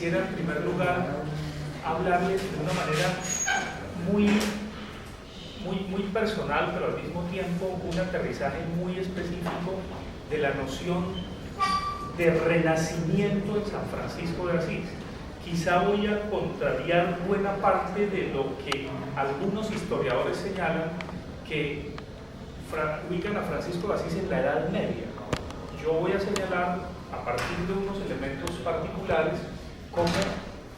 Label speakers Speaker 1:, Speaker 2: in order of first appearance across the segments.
Speaker 1: quisiera en primer lugar hablarles de una manera muy personal, pero al mismo tiempo un aterrizaje muy específico de la noción de renacimiento en San Francisco de Asís. Quizá voy a contrariar buena parte de lo que algunos historiadores señalan que ubican a Francisco de Asís en la Edad Media. Yo voy a señalar, a partir de unos elementos particulares, cómo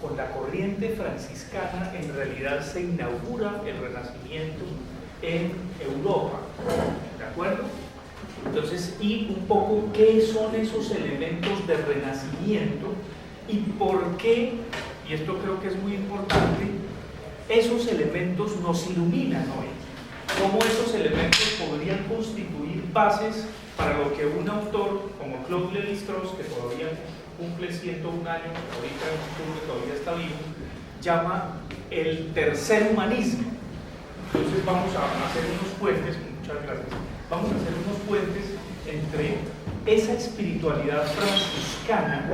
Speaker 1: con la corriente franciscana en realidad se inaugura el Renacimiento en Europa. ¿De acuerdo? Entonces, y un poco qué son esos elementos de renacimiento y por qué, y esto creo que es muy importante, esos elementos nos iluminan hoy. Cómo esos elementos podrían constituir bases para lo que un autor como Claude Lévi-Strauss, que todavía cumple 101 años, ahorita en octubre todavía está vivo, llama el tercer humanismo. Entonces vamos a hacer unos puentes, muchas gracias, vamos a hacer unos puentes entre esa espiritualidad franciscana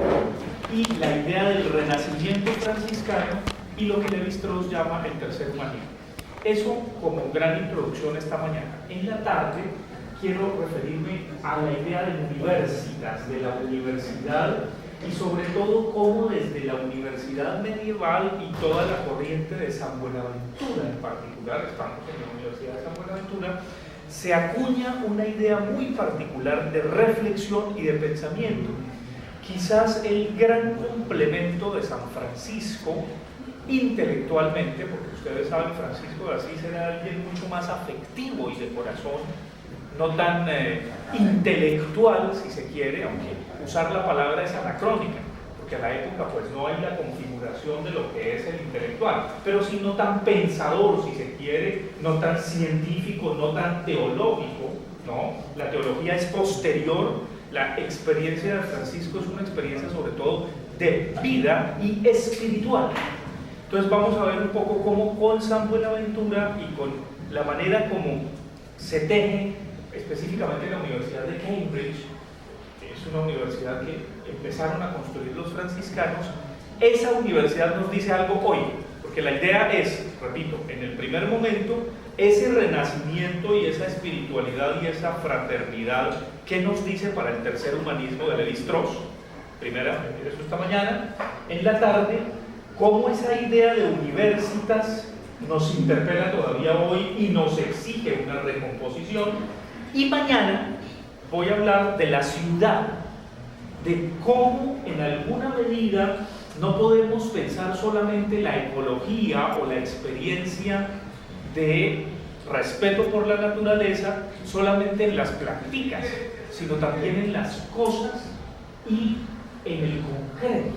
Speaker 1: y la idea del renacimiento franciscano y lo que Lévi-Strauss llama el tercer humanismo. Eso como gran introducción esta mañana. En la tarde quiero referirme a la idea de universitas, de la universidad, y sobre todo cómo desde la universidad medieval y toda la corriente de San Buenaventura en particular, estamos en la Universidad de San Buenaventura, se acuña una idea muy particular de reflexión y de pensamiento. Quizás el gran complemento de San Francisco intelectualmente, porque ustedes saben, Francisco de Asís era alguien mucho más afectivo y de corazón, no tan intelectual, si se quiere, aunque usar la palabra es anacrónica, porque a la época pues no hay la configuración de lo que es el intelectual, pero sí no tan pensador, si se quiere, no tan científico, no tan teológico, ¿no? La teología es posterior, la experiencia de Francisco es una experiencia sobre todo de vida y espiritual. Entonces vamos a ver un poco cómo con San Buenaventura y con la manera como se teje específicamente en la Universidad de Cambridge, que es una universidad que empezaron a construir los franciscanos, esa universidad nos dice algo hoy, porque la idea es, repito, en el primer momento, ese renacimiento y esa espiritualidad y esa fraternidad, ¿qué nos dice para el tercer humanismo de Lévi-Strauss? Primera, eso esta mañana. En la tarde, cómo esa idea de universitas nos interpela todavía hoy y nos exige una recomposición. Y mañana voy a hablar de la ciudad, de cómo en alguna medida no podemos pensar solamente la ecología o la experiencia de respeto por la naturaleza solamente en las prácticas, sino también en las cosas y en el concreto.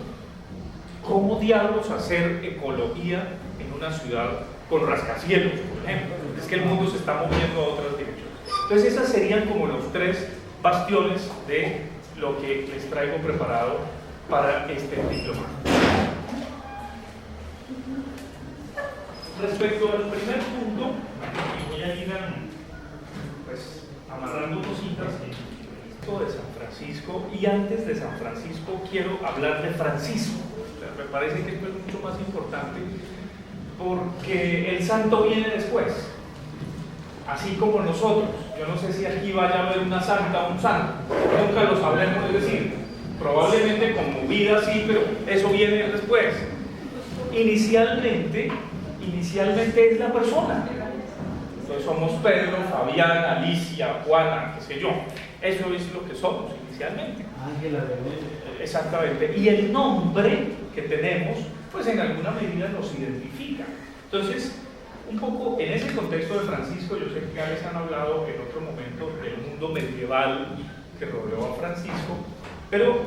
Speaker 1: ¿Cómo diablos hacer ecología en una ciudad con rascacielos, por ejemplo? Es que el mundo se está moviendo a otras direcciones. Entonces esas serían como los tres bastiones de lo que les traigo preparado para este diplomado. Respecto al primer punto, y voy a ir pues, amarrando cositas, esto de San Francisco, y antes de San Francisco quiero hablar de Francisco. Me parece que esto es mucho más importante porque el santo viene después, así como nosotros. Yo no sé si aquí vaya a haber una santa o un santo, nunca lo sabremos, es decir, probablemente como vida sí, pero eso viene después. Inicialmente es la persona. Entonces somos Pedro, Fabián, Alicia, Juana, qué sé yo. Eso es lo que somos inicialmente.
Speaker 2: Ángela,
Speaker 1: exactamente. Y el nombre que tenemos, pues en alguna medida nos identifica. Entonces, un poco en ese contexto de Francisco, yo sé que ya les han hablado en otro momento del mundo medieval que rodeó a Francisco, pero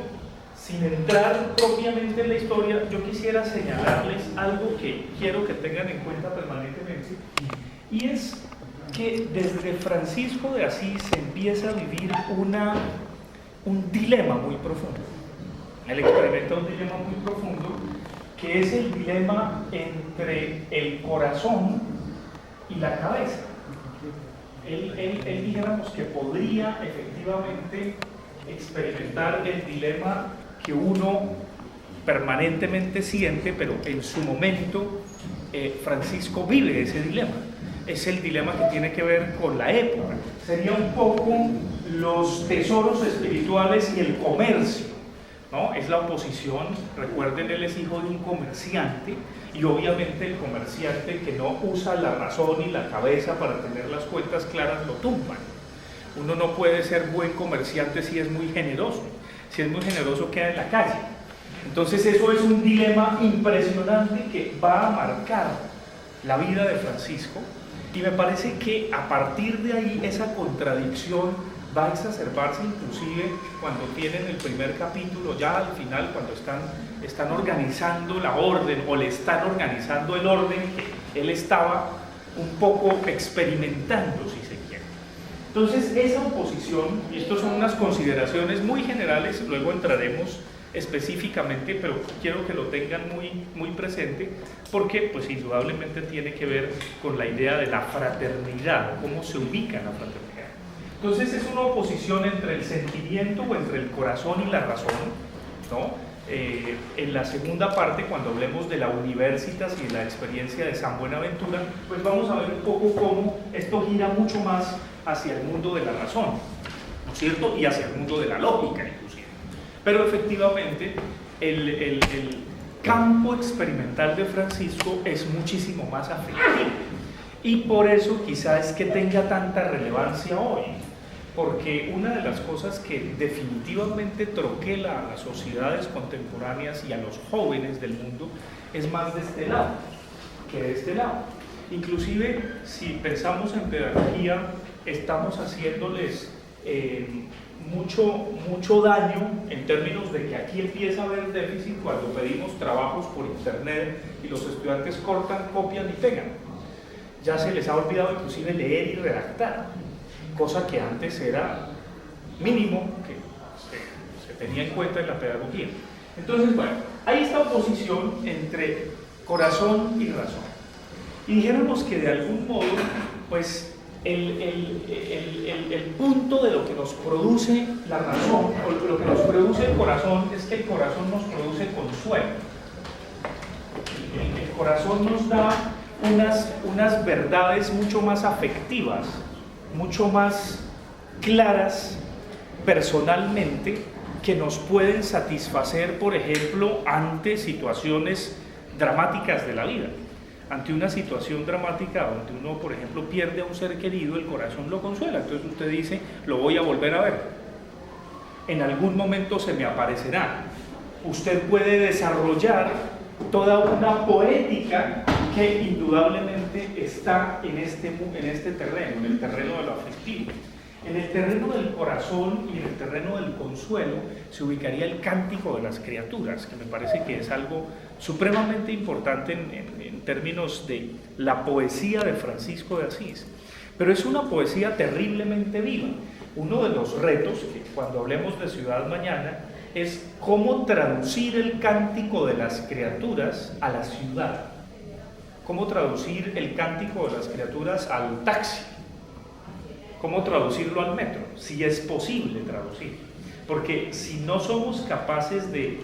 Speaker 1: sin entrar propiamente en la historia, yo quisiera señalarles algo que quiero que tengan en cuenta permanentemente, y es que desde Francisco de Asís se empieza a vivir un dilema muy profundo. Él experimenta un dilema muy profundo, que es el dilema entre el corazón y la cabeza. Él dijéramos que podría efectivamente experimentar el dilema que uno permanentemente siente, pero en su momento Francisco vive ese dilema. Es el dilema que tiene que ver con la época. Sería un poco los tesoros espirituales y el comercio, ¿no? Es la oposición. Recuerden, él es hijo de un comerciante, y obviamente el comerciante que no usa la razón y la cabeza para tener las cuentas claras lo tumban. Uno no puede ser buen comerciante si es muy generoso. Si es muy generoso queda en la calle. Entonces eso es un dilema impresionante que va a marcar la vida de Francisco, y me parece que a partir de ahí esa contradicción va a exacerbarse inclusive cuando tienen el primer capítulo, ya al final, cuando están organizando la orden, o le están organizando el orden que él estaba un poco experimentando, si se quiere. Entonces esa oposición, y estas son unas consideraciones muy generales, luego entraremos específicamente, pero quiero que lo tengan muy presente, porque pues indudablemente tiene que ver con la idea de la fraternidad, cómo se ubica la fraternidad. Entonces es una oposición entre el sentimiento o entre el corazón y la razón, ¿no? En la segunda parte, cuando hablemos de la Universitas y la experiencia de San Buenaventura, pues vamos a ver un poco cómo esto gira mucho más hacia el mundo de la razón, ¿no es cierto? Y hacia el mundo de la lógica inclusive. Pero efectivamente el campo experimental de Francisco es muchísimo más afectivo, y por eso quizás es que tenga tanta relevancia hoy, porque una de las cosas que definitivamente troquela a las sociedades contemporáneas y a los jóvenes del mundo es más de este lado que de este lado. Inclusive si pensamos en pedagogía, estamos haciéndoles mucho daño en términos de que aquí empieza a haber déficit cuando pedimos trabajos por internet y los estudiantes cortan, copian y pegan. Ya se les ha olvidado inclusive leer y redactar, cosa que antes era mínimo que se tenía en cuenta en la pedagogía. Entonces, bueno, hay esta oposición entre corazón y razón. Y dijéramos que de algún modo, pues, el punto de lo que nos produce la razón, o lo que nos produce el corazón, es que el corazón nos produce consuelo. El corazón nos da unas verdades mucho más afectivas, mucho más claras personalmente, que nos pueden satisfacer, por ejemplo, ante situaciones dramáticas de la vida. Ante una situación dramática donde uno, por ejemplo, pierde a un ser querido, el corazón lo consuela. Entonces usted dice, lo voy a volver a ver. En algún momento se me aparecerá. Usted puede desarrollar toda una poética que indudablemente está en este terreno, en el terreno de lo afectivo. En el terreno del corazón y en el terreno del consuelo se ubicaría el cántico de las criaturas, que me parece que es algo supremamente importante en términos de la poesía de Francisco de Asís. Pero es una poesía terriblemente viva. Uno de los retos, que cuando hablemos de Ciudad Mañana, es cómo traducir el cántico de las criaturas a la ciudad. Cómo traducir el cántico de las criaturas al taxi. ¿Cómo traducirlo al metro? Si es posible traducir. Porque si no somos capaces de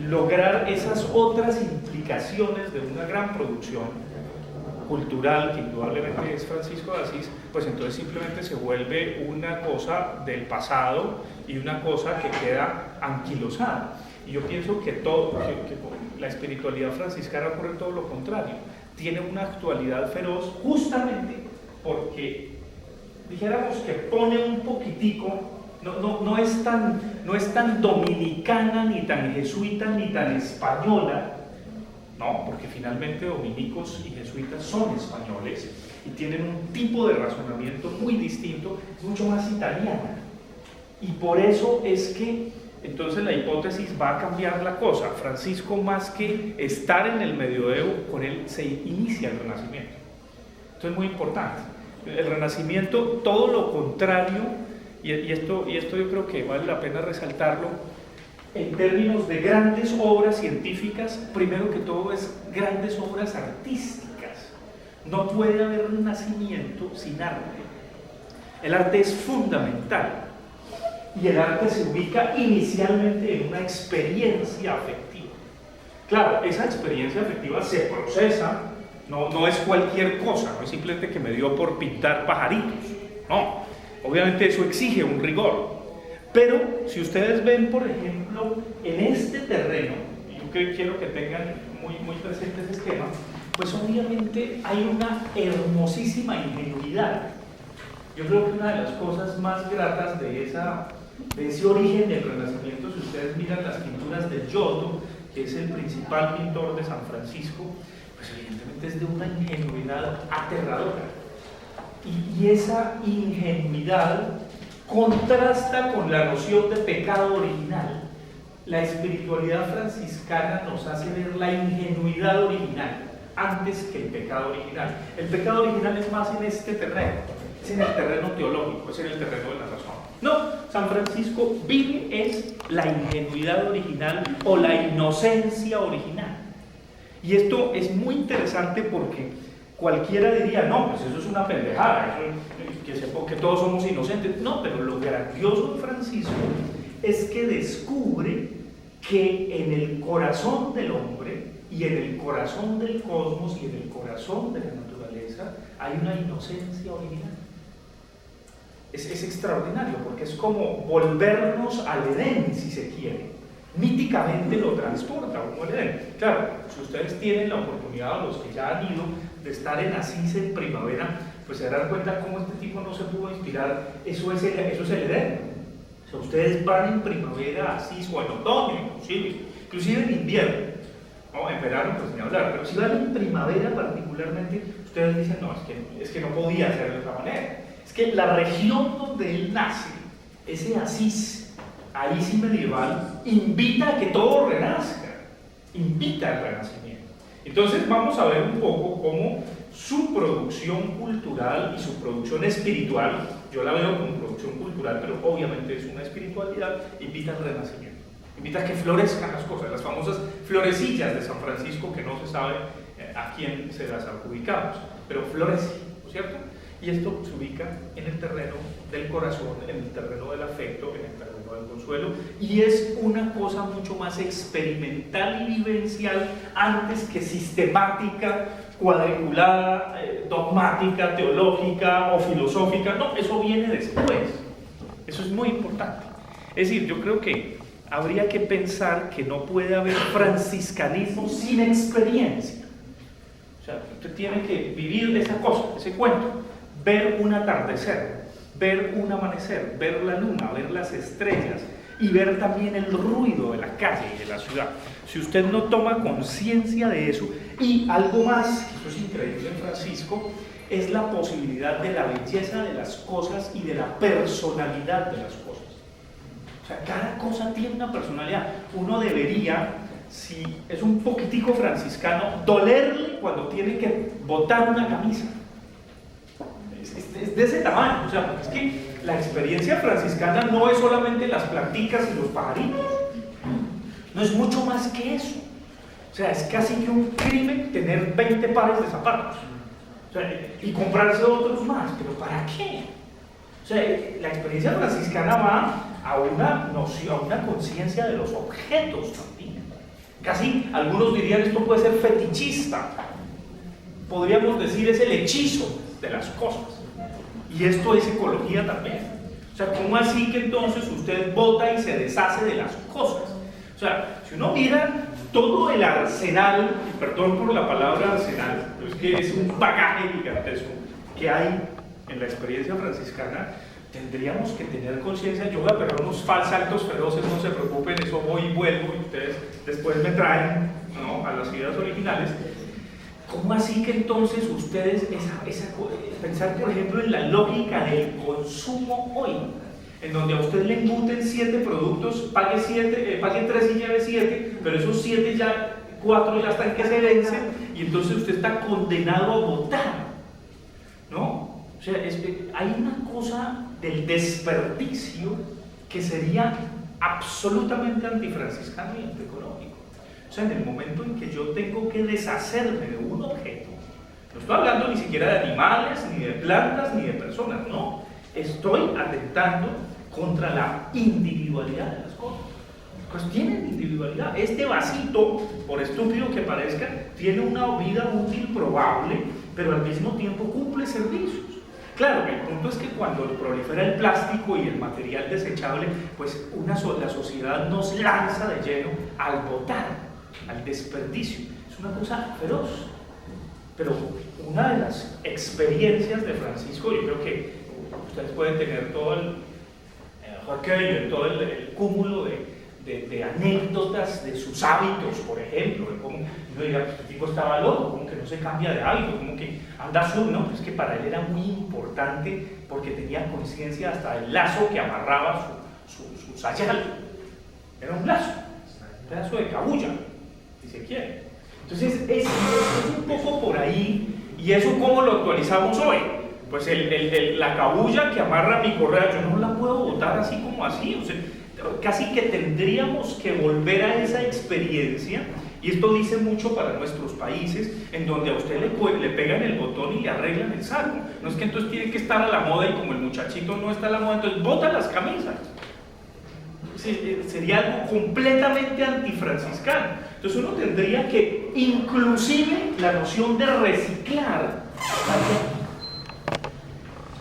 Speaker 1: lograr esas otras implicaciones de una gran producción cultural, que indudablemente es Francisco de Asís, pues entonces simplemente se vuelve una cosa del pasado y una cosa que queda anquilosada. Y yo pienso que la espiritualidad franciscana ocurre todo lo contrario. Tiene una actualidad feroz justamente porque, dijéramos que pone un poquitico, no es tan dominicana, ni tan jesuita, ni tan española, no, porque finalmente dominicos y jesuitas son españoles y tienen un tipo de razonamiento muy distinto, mucho más italiana. Y por eso es que entonces la hipótesis va a cambiar la cosa. Francisco, más que estar en el medioevo, con él se inicia el Renacimiento. Esto es muy importante. El Renacimiento, todo lo contrario, y esto yo creo que vale la pena resaltarlo, en términos de grandes obras científicas, primero que todo es grandes obras artísticas. No puede haber renacimiento sin arte. El arte es fundamental, y el arte se ubica inicialmente en una experiencia afectiva. Claro, esa experiencia afectiva se procesa, no es cualquier cosa, no es simplemente que me dio por pintar pajaritos, no, obviamente eso exige un rigor. Pero si ustedes ven, por ejemplo, en este terreno, yo quiero que tengan muy presente ese esquema, pues obviamente hay una hermosísima ingenuidad. Yo creo que una de las cosas más gratas de ese origen del Renacimiento, si ustedes miran las pinturas de Giotto, que es el principal pintor de San Francisco, pues evidentemente es de una ingenuidad aterradora. Y esa ingenuidad contrasta con la noción de pecado original. La espiritualidad franciscana nos hace ver la ingenuidad original antes que el pecado original. El pecado original es más en este terreno, es en el terreno teológico, es en el terreno de la razón. No, San Francisco vive es la ingenuidad original o la inocencia original. Y esto es muy interesante porque cualquiera diría, no, pues eso es una pendejada, que todos somos inocentes. No, pero lo grandioso de Francisco es que descubre que en el corazón del hombre y en el corazón del cosmos y en el corazón de la naturaleza hay una inocencia original. Es extraordinario porque es como volvernos al Edén, si se quiere. Míticamente lo transporta uno al Edén. Claro, si ustedes tienen la oportunidad, o los que ya han ido, de estar en Asís en primavera, pues se darán cuenta cómo este tipo no se pudo inspirar. Eso es el Edén. O sea, ustedes van en primavera a Asís, o en otoño inclusive en invierno, ¿no? En verano pues ni hablar, pero si van en primavera particularmente, ustedes dicen, no, es que no podía ser de otra manera. Es que la región donde él nace, ese Asís, ahí sí medieval, invita a que todo renazca, invita al renacimiento. Entonces vamos a ver un poco cómo su producción cultural y su producción espiritual, yo la veo como producción cultural, pero obviamente es una espiritualidad, invita al renacimiento, invita a que florezcan las cosas, las famosas florecillas de San Francisco, que no se sabe a quién se las adjudicamos, pero florece, ¿no es cierto? Y esto se ubica en el terreno del corazón, en el terreno del afecto, en el terreno del consuelo, y es una cosa mucho más experimental y vivencial antes que sistemática, cuadriculada, dogmática, teológica o filosófica. No, eso viene después. Eso es muy importante. Es decir, yo creo que habría que pensar que no puede haber franciscanismo sin experiencia. O sea, usted tiene que vivir esa cosa, ese cuento. Ver un atardecer, ver un amanecer, ver la luna, ver las estrellas y ver también el ruido de la calle y de la ciudad. Si usted no toma conciencia de eso, y algo más, que eso es increíble en Francisco, es la posibilidad de la belleza de las cosas y de la personalidad de las cosas. O sea, cada cosa tiene una personalidad. Uno debería, si es un poquitico franciscano, dolerle cuando tiene que botar una camisa. Es de ese tamaño, o sea, porque es que la experiencia franciscana no es solamente las planticas y los pajaritos, no es mucho más que eso. O sea, es casi que un crimen tener 20 pares de zapatos, o sea, y comprarse otros más, pero ¿para qué? O sea, la experiencia franciscana va a una noción, a una conciencia de los objetos también. Casi algunos dirían esto puede ser fetichista, podríamos decir es el hechizo de las cosas. Y esto es ecología también. O sea, ¿cómo así que entonces usted bota y se deshace de las cosas? O sea, si uno mira todo el arsenal, y perdón por la palabra arsenal, pero es que es un bagaje gigantesco que hay en la experiencia franciscana, tendríamos que tener conciencia. Yo voy a pegar unos saltos feroces, no se preocupen, eso voy y vuelvo, y ustedes después me traen, ¿no?, a las ideas originales. ¿Cómo así que entonces ustedes, pensar por ejemplo en la lógica del consumo hoy, en donde a usted le embuten 7 productos, pague 3 y lleve 7, pero esos 7 ya, 4 ya están que se vencen, y entonces usted está condenado a votar, ¿no? O sea, hay una cosa del desperdicio que sería absolutamente antifranciscano y antieconómico. O sea, en el momento en que yo tengo que deshacerme de un objeto, no estoy hablando ni siquiera de animales, ni de plantas, ni de personas, no. Estoy atentando contra la individualidad de las cosas, pues tienen individualidad. Este vasito, por estúpido que parezca, tiene una vida útil probable, pero al mismo tiempo cumple servicios. Claro, el punto es que cuando prolifera el plástico y el material desechable, pues la sociedad nos lanza de lleno al botar, al desperdicio. Es una cosa feroz. Pero una de las experiencias de Francisco, yo creo que ustedes pueden tener todo el cúmulo de anécdotas de sus hábitos, por ejemplo, de cómo uno diría, pues este tipo estaba loco, como que no se cambia de hábito, como que anda sur, ¿no? Es que para él era muy importante porque tenía conciencia hasta del lazo que amarraba su sayal. Era un lazo, un pedazo de cabulla, si se quiere. Entonces es un poco por ahí. ¿Y eso cómo lo actualizamos hoy? Pues la cabulla que amarra mi correa, yo no la puedo botar así como así, o sea, casi que tendríamos que volver a esa experiencia, y esto dice mucho para nuestros países, en donde a usted le pegan el botón y le arreglan el saco. No es que entonces tiene que estar a la moda, y como el muchachito no está a la moda, entonces bota las camisas. Sería algo completamente antifranciscano. Entonces uno tendría que, inclusive la noción de reciclar,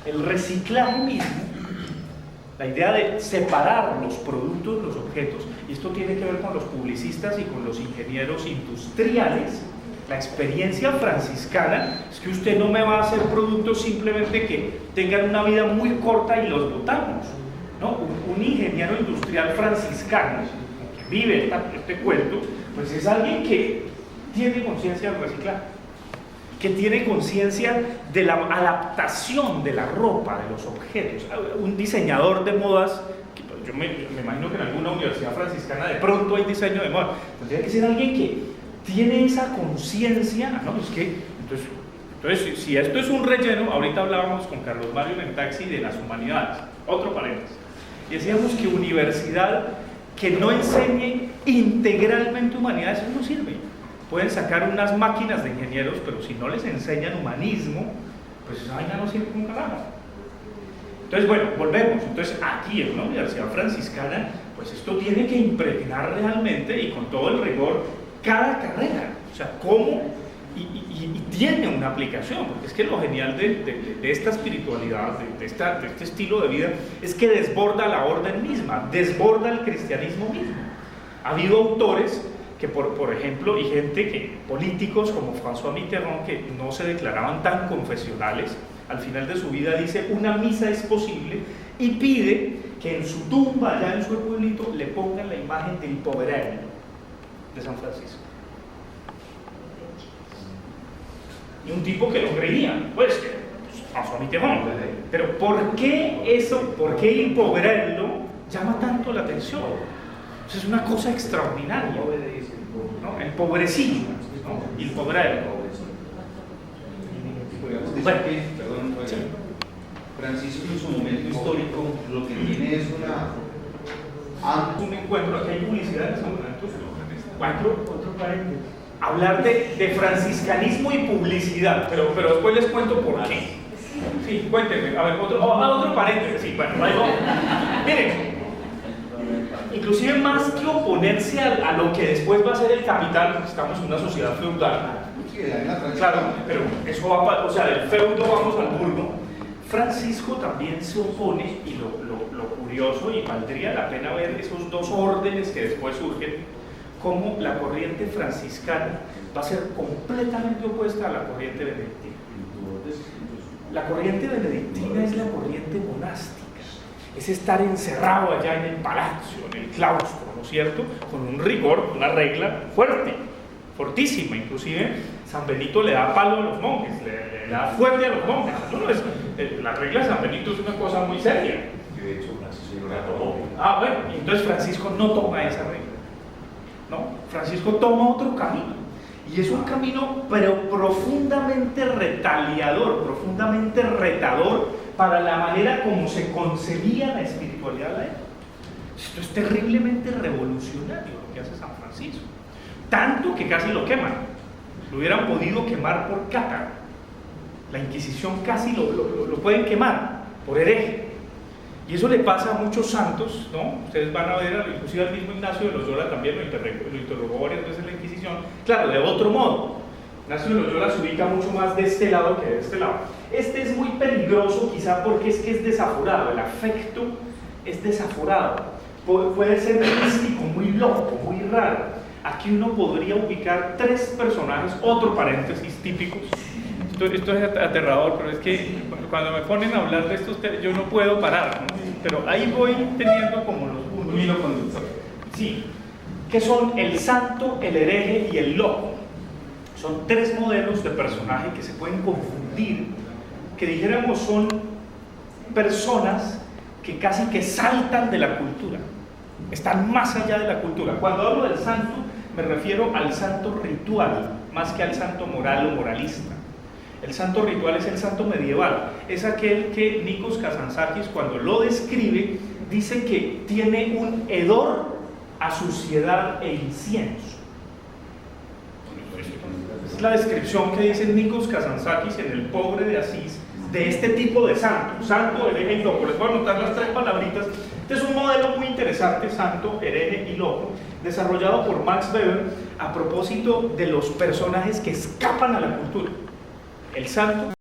Speaker 1: el reciclaje mismo, la idea de separar los productos, los objetos, y esto tiene que ver con los publicistas y con los ingenieros industriales. La experiencia franciscana es que usted no me va a hacer productos simplemente que tengan una vida muy corta y los botamos, ¿no? Un ingeniero industrial franciscano que vive este cuento, pues es alguien que tiene conciencia del reciclaje, que tiene conciencia de la adaptación de la ropa, de los objetos. Un diseñador de modas, yo me imagino que en alguna universidad franciscana de pronto hay diseño de moda, tendría que ser alguien que tiene esa conciencia, ¿no? Es que, entonces, si esto es un relleno, ahorita hablábamos con Carlos Mario en el taxi de las humanidades, otro paréntesis, y decíamos que universidad que no enseñe integralmente humanidades, eso no sirve. Pueden sacar unas máquinas de ingenieros, pero si no les enseñan humanismo, pues esa vaina no sirve con carajo. Entonces, bueno, volvemos. Entonces, aquí en una universidad franciscana, pues esto tiene que impregnar realmente y con todo el rigor cada carrera. O sea, cómo y tiene una aplicación, porque es que lo genial de esta espiritualidad, de este estilo de vida, es que desborda la orden misma, desborda el cristianismo mismo. Ha habido autores que por ejemplo, y gente políticos como François Mitterrand, que no se declaraban tan confesionales, al final de su vida dice, una misa es posible, y pide que en su tumba, allá en su pueblito, le pongan la imagen del Poverello de San Francisco. Y un tipo que lo creía, pues François Mitterrand. Pero ¿por qué eso, por qué el Poverello llama tanto la atención? Pues es una cosa extraordinaria, ¿no? El pobrecillo, ¿no? Y el Poverello.
Speaker 2: Bueno, perdón, sí. Francisco en su momento histórico lo que tiene es
Speaker 1: un encuentro, aquí hay publicidad en San Francisco, otro paréntesis. Hablar de franciscanismo y publicidad, pero después les cuento por qué. Sí, cuéntenme, a ver, otro paréntesis, sí, bueno, miren, inclusive más que oponerse a lo que después va a ser el capital, porque estamos en una sociedad feudal, claro, pero eso va, o sea, del feudo vamos al burgo. Francisco también se opone, y lo curioso, y valdría la pena ver esos dos órdenes que después surgen, cómo la corriente franciscana va a ser completamente opuesta a la corriente benedictina. La corriente benedictina es la corriente monástica, es estar encerrado allá en el palacio, en el claustro, ¿no es cierto? Con un rigor, una regla fuerte, fortísima. Inclusive San Benito le da palo a los monjes, le da fuerte a los monjes. La regla de San Benito es una cosa muy seria.
Speaker 2: De hecho, Francisco la tomó.
Speaker 1: Bueno, entonces Francisco no toma esa regla. ¿No? Francisco toma otro camino, y es un camino pero profundamente retaliador, profundamente retador para la manera como se concebía la espiritualidad de la época. Esto es terriblemente revolucionario lo que hace San Francisco, tanto que casi lo queman. Lo hubieran podido quemar por cátaro, la Inquisición casi lo pueden quemar por hereje. Y eso le pasa a muchos santos, ¿no? Ustedes van a ver, inclusive al mismo Ignacio de Loyola también lo interrogó varias veces en la Inquisición, claro, de otro modo. Ignacio de Loyola se ubica mucho más de este lado que de este lado. Este es muy peligroso quizá porque es que es desaforado, el afecto es desaforado, puede ser místico, muy loco, muy raro. Aquí uno podría ubicar 3 personajes, otro paréntesis típicos. Esto es aterrador, pero es que cuando me ponen a hablar de estos temas, yo no puedo parar, ¿no? Pero ahí voy teniendo como los puntos.
Speaker 2: Un hilo conductor.
Speaker 1: Sí, que son el santo, el hereje y el loco. Son 3 modelos de personaje que se pueden confundir, que dijéramos son personas que casi que saltan de la cultura, están más allá de la cultura. Cuando hablo del santo, me refiero al santo ritual, más que al santo moral o moralista. El santo ritual es el santo medieval, es aquel que Nikos Kazantzakis, cuando lo describe, dice que tiene un hedor a suciedad e incienso. Es la descripción que dice Nikos Kazantzakis en El Pobre de Asís de este tipo de santo, santo, hereje y loco. Les voy a anotar las 3 palabritas. Este es un modelo muy interesante, santo, hereje y loco, desarrollado por Max Weber a propósito de los personajes que escapan a la cultura. El santo